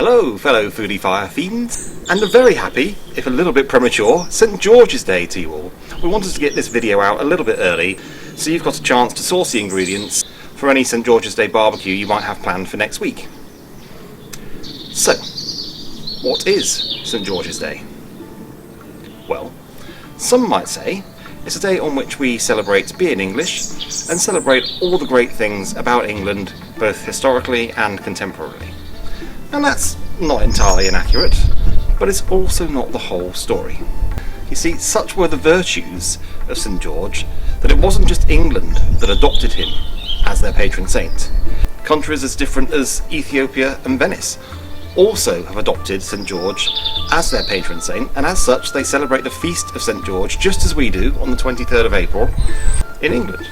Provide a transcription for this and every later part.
Hello, fellow foodie fire fiends, and a very happy, if a little bit premature, St George's Day to you all. We wanted to get this video out a little bit early, so you've got a chance to source the ingredients for any St George's Day barbecue you might have planned for next week. So, what is St George's Day? Well, some might say it's a day on which we celebrate being English and celebrate all the great things about England, both historically and contemporarily. And that's not entirely inaccurate, but it's also not the whole story. You see, such were the virtues of St George that it wasn't just England that adopted him as their patron saint. Countries as different as Ethiopia and Venice also have adopted St George as their patron saint, and as such they celebrate the feast of St George just as we do on the 23rd of April in England.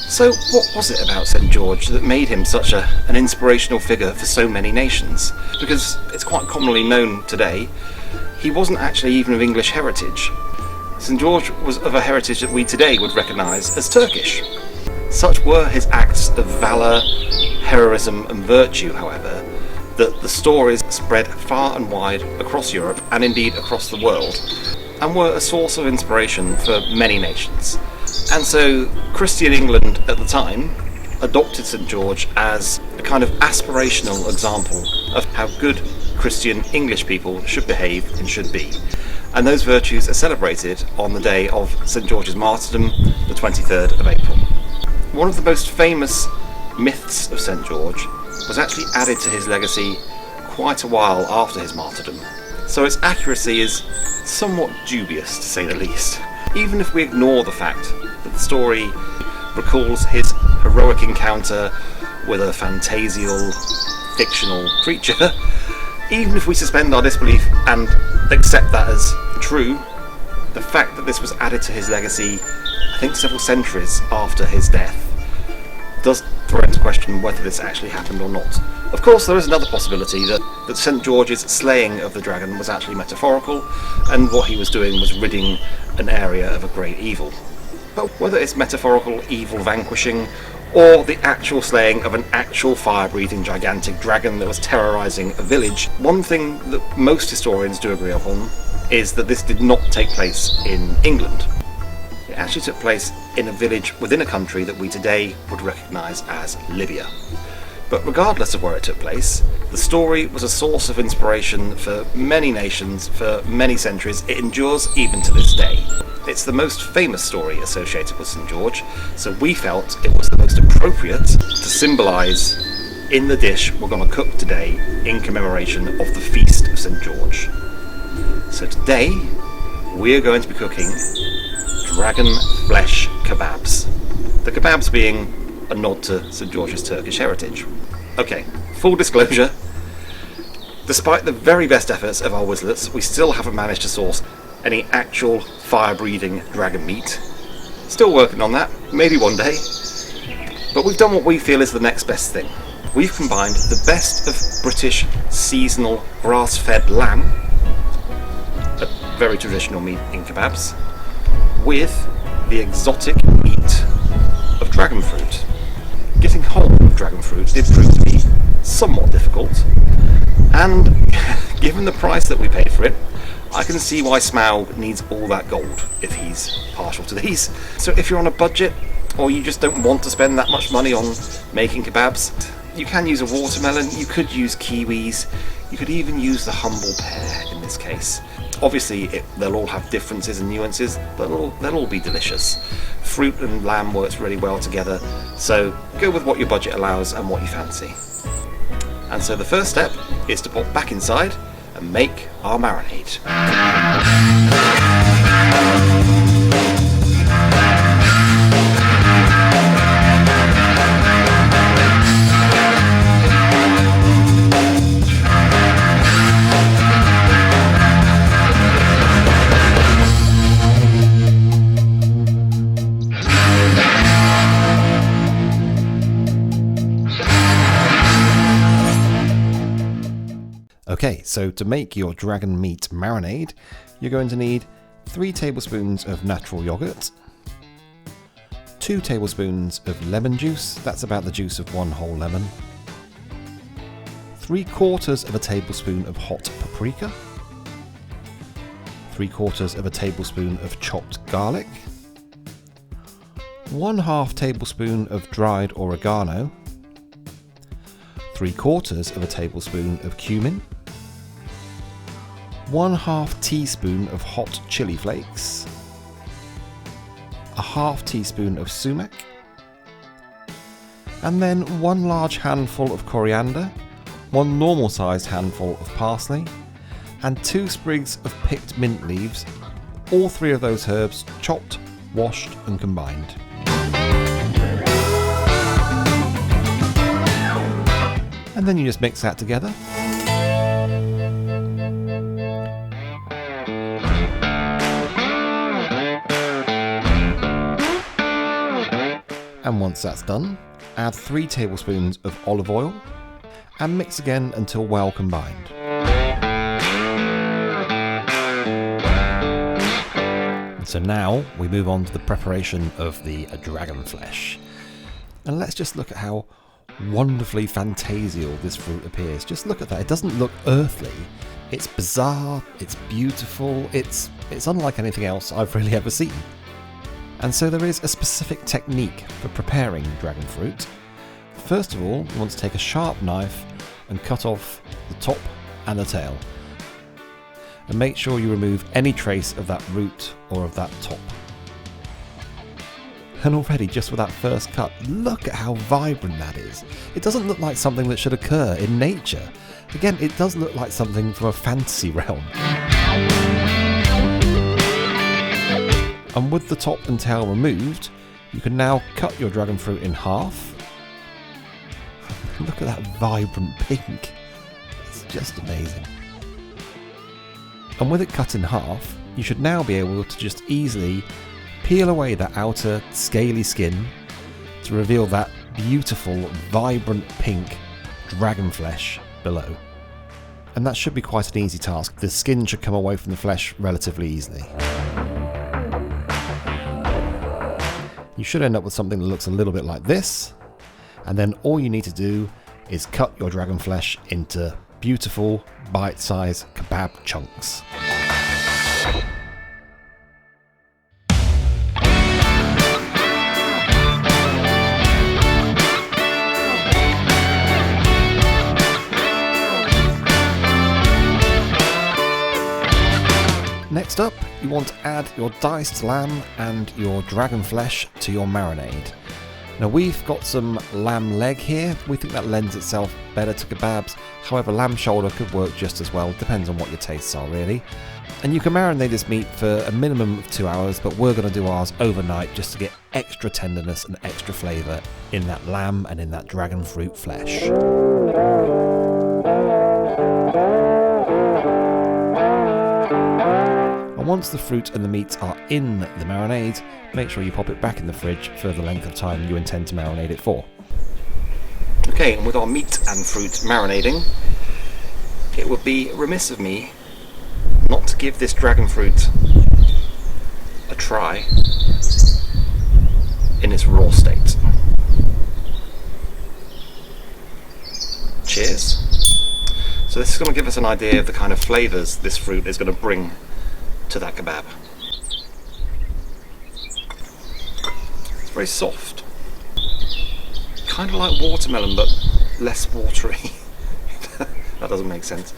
So what was it about St George that made him such an inspirational figure for so many nations? Because it's quite commonly known today, he wasn't actually even of English heritage. St George was of a heritage that we today would recognise as Turkish. Such were his acts of valour, heroism and virtue, however, that the stories spread far and wide across Europe and indeed across the world, and were a source of inspiration for many nations. And so Christian England at the time adopted St George as a kind of aspirational example of how good Christian English people should behave and should be. And those virtues are celebrated on the day of St George's martyrdom, the 23rd of April. One of the most famous myths of St George was actually added to his legacy quite a while after his martyrdom, so its accuracy is somewhat dubious to say the least. Even if we ignore the fact that the story recalls his heroic encounter with a fantasial, fictional creature, even if we suspend our disbelief and accept that as true, the fact that this was added to his legacy, I think several centuries after his death, does throw into question whether this actually happened or not. Of course, there is another possibility that St George's slaying of the dragon was actually metaphorical, and what he was doing was ridding an area of a great evil. But whether it's metaphorical evil vanquishing, or the actual slaying of an actual fire-breathing gigantic dragon that was terrorising a village, one thing that most historians do agree upon is that this did not take place in England. It actually took place in a village within a country that we today would recognise as Libya. But regardless of where it took place, the story was a source of inspiration for many nations for many centuries. It endures even to this day. It's the most famous story associated with St George, so we felt it was the most appropriate to symbolise in the dish we're going to cook today in commemoration of the feast of St George. So today we're going to be cooking dragon flesh kebabs. The kebabs being a nod to St George's Turkish heritage. Okay, full disclosure, despite the very best efforts of our Wizlets, we still haven't managed to source any actual fire-breathing dragon meat. Still working on that, maybe one day. But we've done what we feel is the next best thing. We've combined the best of British seasonal grass-fed lamb, a very traditional meat in kebabs, with the exotic meat of dragon fruit. Getting hold of dragon fruit did prove to be somewhat difficult, and given the price that we paid for it, I can see why Smaug needs all that gold if he's partial to these. So if you're on a budget, or you just don't want to spend that much money on making kebabs, you can use a watermelon, you could use kiwis, you could even use the humble pear in this case. Obviously they'll all have differences and nuances, but they'll all be delicious. Fruit and lamb works really well together, so go with what your budget allows and what you fancy. And so the first step is to pop back inside and make our marinade. Okay, so to make your dragon meat marinade, you're going to need 3 tablespoons of natural yoghurt, 2 tablespoons of lemon juice, that's about the juice of 1 whole lemon, 3/4 of a tablespoon of hot paprika, 3/4 of a tablespoon of chopped garlic, 1/2 tablespoon of dried oregano, 3/4 of a tablespoon of cumin, 1/2 teaspoon of hot chili flakes, a 1/2 teaspoon of sumac, and then 1 large handful of coriander, 1 normal sized handful of parsley, and 2 sprigs of picked mint leaves, all 3 of those herbs chopped, washed and combined. And then you just mix that together. And once that's done, add 3 tablespoons of olive oil and mix again until well combined. And so now we move on to the preparation of the dragon flesh. And let's just look at how wonderfully fantasial this fruit appears. Just look at that. It doesn't look earthly. It's bizarre, it's beautiful, it's unlike anything else I've really ever seen. And so there is a specific technique for preparing dragon fruit. First of all, you want to take a sharp knife and cut off the top and the tail. And make sure you remove any trace of that root or of that top. And already, just with that first cut, look at how vibrant that is. It doesn't look like something that should occur in nature. Again, it does look like something from a fantasy realm. And with the top and tail removed, you can now cut your dragon fruit in half. Look at that vibrant pink. It's just amazing. And with it cut in half, you should now be able to just easily peel away the outer scaly skin to reveal that beautiful, vibrant pink dragon flesh below. And that should be quite an easy task. The skin should come away from the flesh relatively easily. You should end up with something that looks a little bit like this, and then all you need to do is cut your dragon flesh into beautiful, bite-sized kebab chunks. Next up, you want to add your diced lamb and your dragon flesh to your marinade. Now we've got some lamb leg here. We think that lends itself better to kebabs. However, lamb shoulder could work just as well. Depends on what your tastes are really. And you can marinate this meat for a minimum of 2 hours, but we're going to do ours overnight just to get extra tenderness and extra flavour in that lamb and in that dragon fruit flesh. Once the fruit and the meat are in the marinade, make sure you pop it back in the fridge for the length of time you intend to marinate it for. Okay, and with our meat and fruit marinating, it would be remiss of me not to give this dragon fruit a try in its raw state. Cheers. So this is going to give us an idea of the kind of flavours this fruit is going to bring to that kebab. It's very soft, kind of like watermelon but less watery. That doesn't make sense.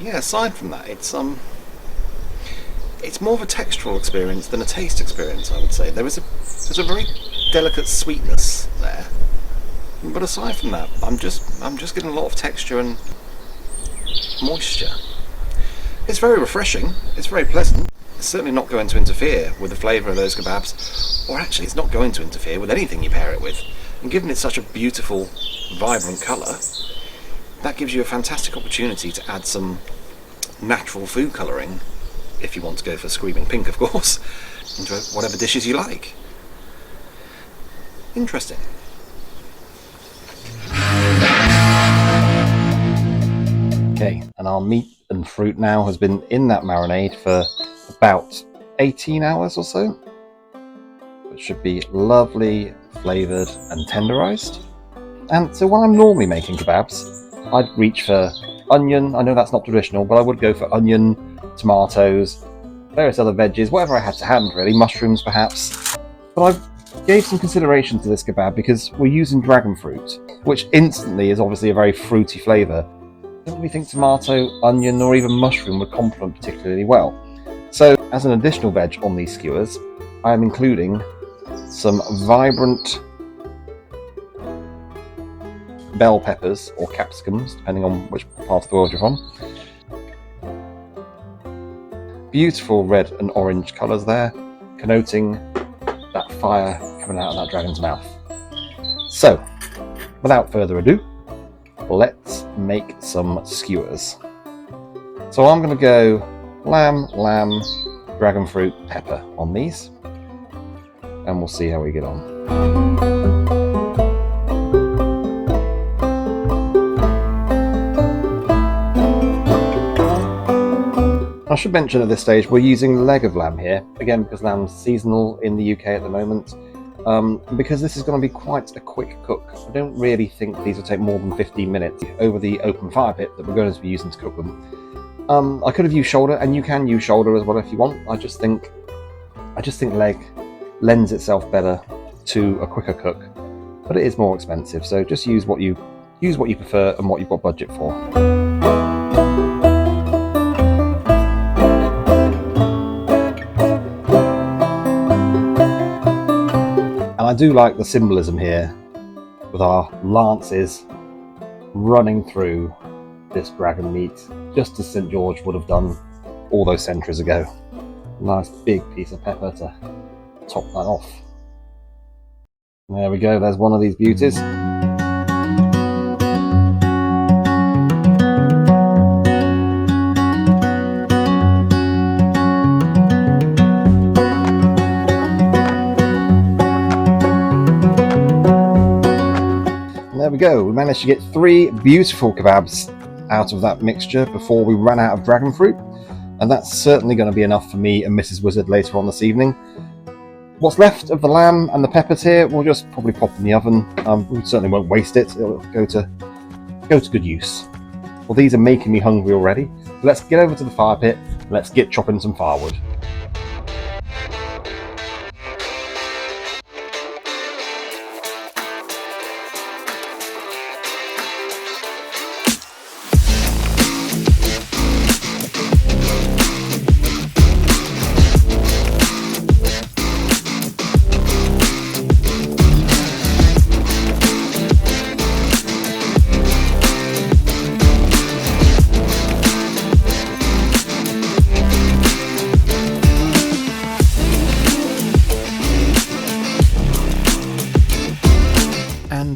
Yeah, aside from that, it's more of a textural experience than a taste experience, I would say. There's a very delicate sweetness there, but aside from that, I'm just getting a lot of texture and moisture. It's very refreshing, it's very pleasant. It's certainly not going to interfere with the flavour of those kebabs, or actually it's not going to interfere with anything you pair it with. And given it's such a beautiful, vibrant colour, that gives you a fantastic opportunity to add some natural food colouring, if you want to go for screaming pink of course, into whatever dishes you like. Interesting. Okay, and our meat and fruit now has been in that marinade for about 18 hours or so. It should be lovely, flavoured and tenderised. And so when I'm normally making kebabs, I'd reach for onion. I know that's not traditional, but I would go for onion, tomatoes, various other veggies, whatever I had to hand really, mushrooms perhaps. But I gave some consideration to this kebab because we're using dragon fruit, which instantly is obviously a very fruity flavour. I don't really think tomato, onion or even mushroom would complement particularly well. So as an additional veg on these skewers, I am including some vibrant bell peppers or capsicums, depending on which part of the world you're from. Beautiful red and orange colours there, connoting that fire coming out of that dragon's mouth. So, without further ado, let's make some skewers. So I'm going to go lamb, dragon fruit, pepper on these, and we'll see how we get on. I should mention at this stage we're using leg of lamb here, again because lamb's seasonal in the UK at the moment, because this is going to be quite a quick cook. I don't really think these will take more than 15 minutes over the open fire pit that we're going to be using to cook them. I could have used shoulder, and you can use shoulder as well if you want. I just think leg lends itself better to a quicker cook, but it is more expensive, so just use what you prefer and what you've got budget for. And I do like the symbolism here with our lances running through this dragon meat, just as St George would have done all those centuries ago. Nice big piece of pepper to top that off. There we go, there's one of these beauties. There we go, we managed to get 3 beautiful kebabs out of that mixture before we ran out of dragon fruit, and that's certainly going to be enough for me and Mrs. Wizard later on this evening. What's left of the lamb and the peppers here, we'll just probably pop in the oven. We certainly won't waste it, it'll go to good use. Well, these are making me hungry already, so let's get over to the fire pit, let's get chopping some firewood.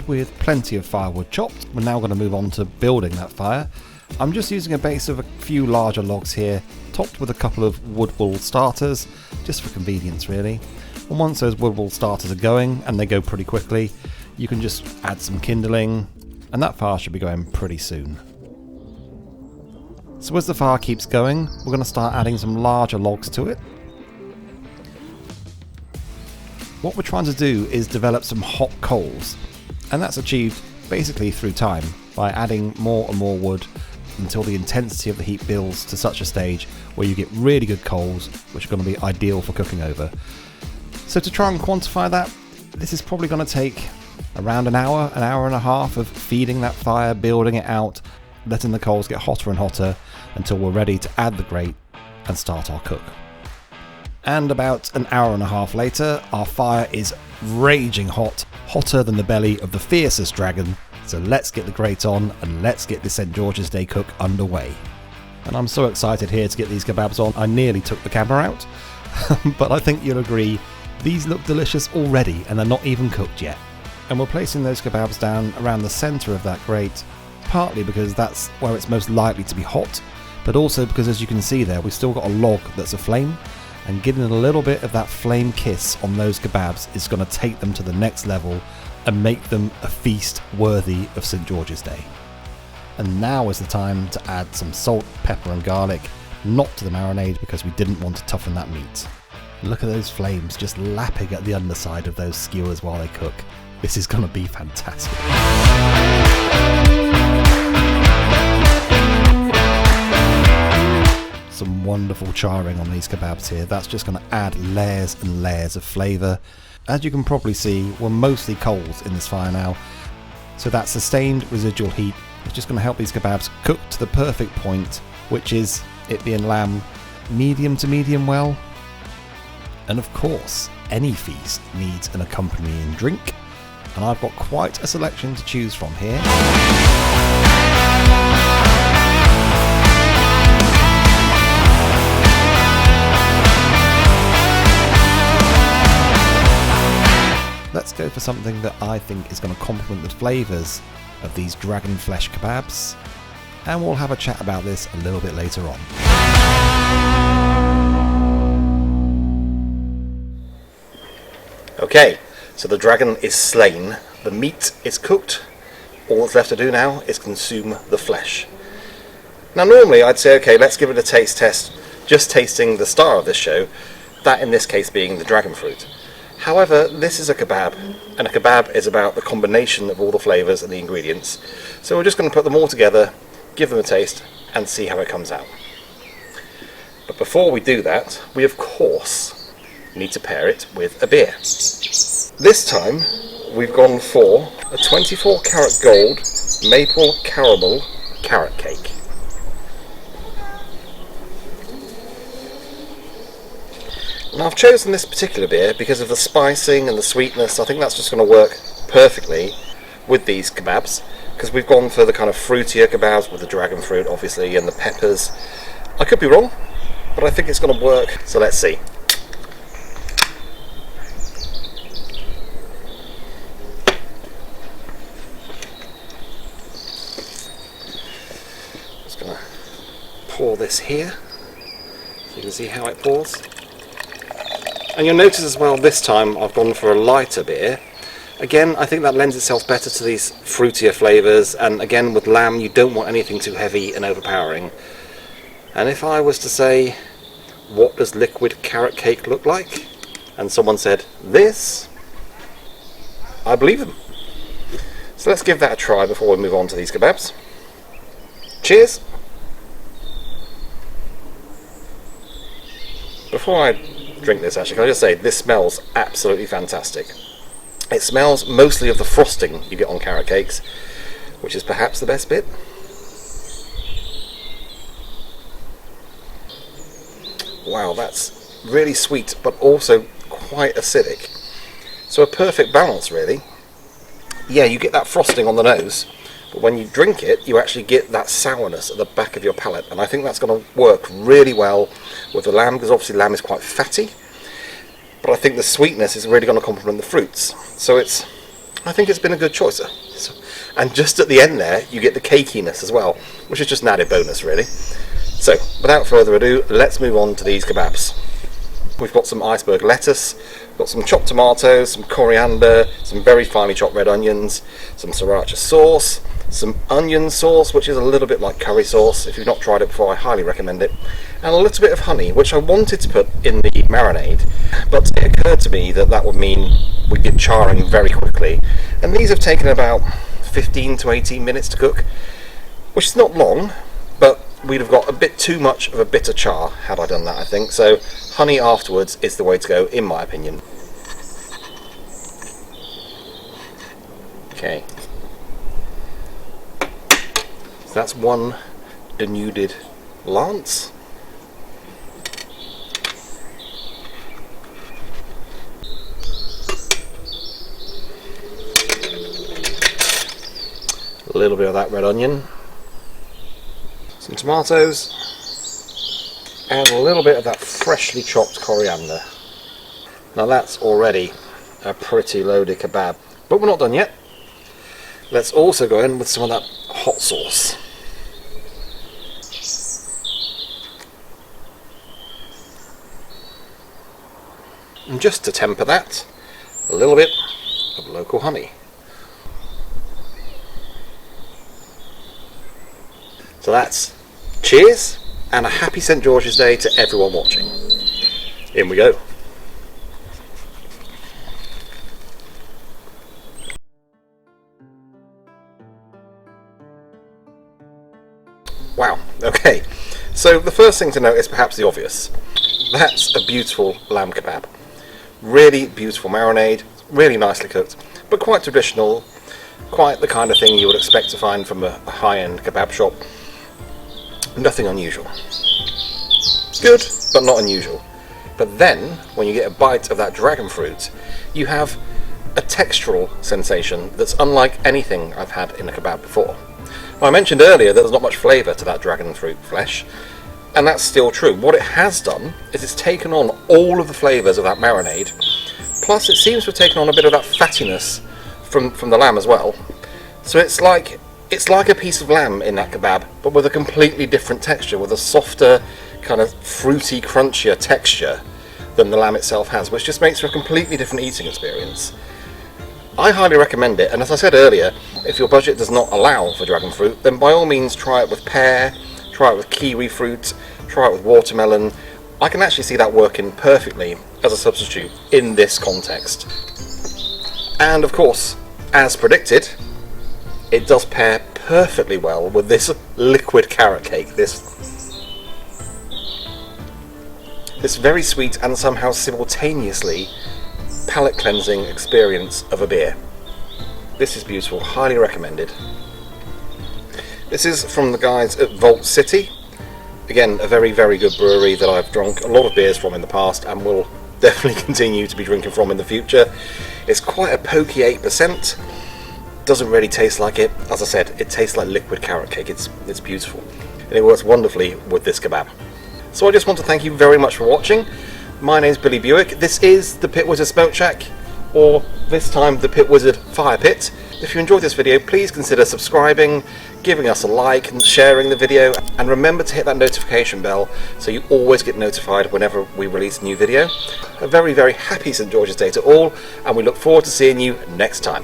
With plenty of firewood chopped, we're now going to move on to building that fire. I'm just using a base of a few larger logs here, topped with a couple of wood wool starters, just for convenience really. And once those wood wool starters are going, and they go pretty quickly, you can just add some kindling, and that fire should be going pretty soon. So as the fire keeps going, we're going to start adding some larger logs to it. What we're trying to do is develop some hot coals. And that's achieved basically through time, by adding more and more wood until the intensity of the heat builds to such a stage where you get really good coals, which are going to be ideal for cooking over. So to try and quantify that, this is probably going to take around an hour and a half of feeding that fire, building it out, letting the coals get hotter and hotter until we're ready to add the grate and start our cook. And about an hour and a half later, our fire is raging hot, hotter than the belly of the fiercest dragon. So let's get the grate on and let's get the St George's Day cook underway. And I'm so excited here to get these kebabs on, I nearly took the camera out. But I think you'll agree, these look delicious already and they're not even cooked yet. And we're placing those kebabs down around the centre of that grate, partly because that's where it's most likely to be hot, but also because, as you can see there, we've still got a log that's aflame. And getting a little bit of that flame kiss on those kebabs is going to take them to the next level and make them a feast worthy of St George's Day. And now is the time to add some salt, pepper and garlic, not to the marinade because we didn't want to toughen that meat. Look at those flames just lapping at the underside of those skewers while they cook. This is going to be fantastic. Some wonderful charring on these kebabs here. That's just going to add layers and layers of flavour. As you can probably see, we're mostly coals in this fire now, so that sustained residual heat is just going to help these kebabs cook to the perfect point, which is, it being lamb, medium to medium well. And of course, any feast needs an accompanying drink, and I've got quite a selection to choose from here. Let's go for something that I think is going to complement the flavours of these dragon flesh kebabs, and we'll have a chat about this a little bit later on. Okay, so the dragon is slain, the meat is cooked, all that's left to do now is consume the flesh. Now normally I'd say, okay, let's give it a taste test, just tasting the star of this show, that in this case being the dragon fruit. However, this is a kebab, and a kebab is about the combination of all the flavours and the ingredients, so we're just going to put them all together, give them a taste, and see how it comes out. But before we do that, we of course need to pair it with a beer. This time, we've gone for a 24 karat gold maple caramel carrot cake. Now I've chosen this particular beer because of the spicing and the sweetness. I think that's just going to work perfectly with these kebabs, because we've gone for the kind of fruitier kebabs with the dragon fruit obviously and the peppers. I could be wrong, but I think it's going to work, so let's see. Just going to pour this here so you can see how it pours. And you'll notice as well this time I've gone for a lighter beer. Again, I think that lends itself better to these fruitier flavours, and again with lamb you don't want anything too heavy and overpowering. And if I was to say, what does liquid carrot cake look like? And someone said, this, I believe them. So let's give that a try before we move on to these kebabs. Cheers! Before I drink this, actually, can I just say this smells absolutely fantastic. It smells mostly of the frosting you get on carrot cakes, which is perhaps the best bit. Wow, that's really sweet but also quite acidic, so a perfect balance really. Yeah, you get that frosting on the nose, but when you drink it you actually get that sourness at the back of your palate, and I think that's going to work really well with the lamb, because obviously lamb is quite fatty, but I think the sweetness is really going to complement the fruits. So I think it's been a good choice. And just at the end there you get the cakiness as well, which is just an added bonus really. So without further ado, let's move on to these kebabs. We've got some iceberg lettuce, got some chopped tomatoes, some coriander, some very finely chopped red onions, some sriracha sauce, some onion sauce, which is a little bit like curry sauce. If you've not tried it before, I highly recommend it. And a little bit of honey, which I wanted to put in the marinade, but it occurred to me that that would mean we'd get charring very quickly. And these have taken about 15 to 18 minutes to cook, which is not long, but we'd have got a bit too much of a bitter char had I done that, I think. So honey afterwards is the way to go, in my opinion. Okay. So that's one denuded lance. A little bit of that red onion. Some tomatoes, and a little bit of that freshly chopped coriander. Now that's already a pretty loaded kebab, but we're not done yet. Let's also go in with some of that hot sauce. And just to temper that, a little bit of local honey. So that's cheers and a happy St George's Day to everyone watching. In we go. Wow, okay. So the first thing to note is perhaps the obvious. That's a beautiful lamb kebab. Really beautiful marinade, really nicely cooked, but quite traditional, quite the kind of thing you would expect to find from a high-end kebab shop. Nothing unusual. Good, but not unusual. But then, when you get a bite of that dragon fruit, you have a textural sensation that's unlike anything I've had in a kebab before. Now, I mentioned earlier that there's not much flavour to that dragon fruit flesh, and that's still true. What it has done is it's taken on all of the flavours of that marinade, plus it seems to have taken on a bit of that fattiness from the lamb as well. So it's like a piece of lamb in that kebab, but with a completely different texture, with a softer, kind of fruity, crunchier texture than the lamb itself has, which just makes for a completely different eating experience. I highly recommend it, and as I said earlier, if your budget does not allow for dragon fruit, then by all means try it with pear, try it with kiwi fruit, try it with watermelon. I can actually see that working perfectly as a substitute in this context. And of course, as predicted, it does pair perfectly well with this liquid carrot cake, this very sweet and somehow simultaneously palate cleansing experience of a beer. This is beautiful, highly recommended. This is from the guys at Vault City. Again, a very, very good brewery that I've drunk a lot of beers from in the past and will definitely continue to be drinking from in the future. It's quite a pokey 8%. Doesn't really taste like it. As I said, it tastes like liquid carrot cake. It's beautiful. And it works wonderfully with this kebab. So I just want to thank you very much for watching. My name's Billy Buick. This is the Pit Wizard Smoke Shack, or this time the Pit Wizard Fire Pit. If you enjoyed this video, please consider subscribing, giving us a like and sharing the video, and remember to hit that notification bell so you always get notified whenever we release a new video. A very, very happy St. George's Day to all, and we look forward to seeing you next time.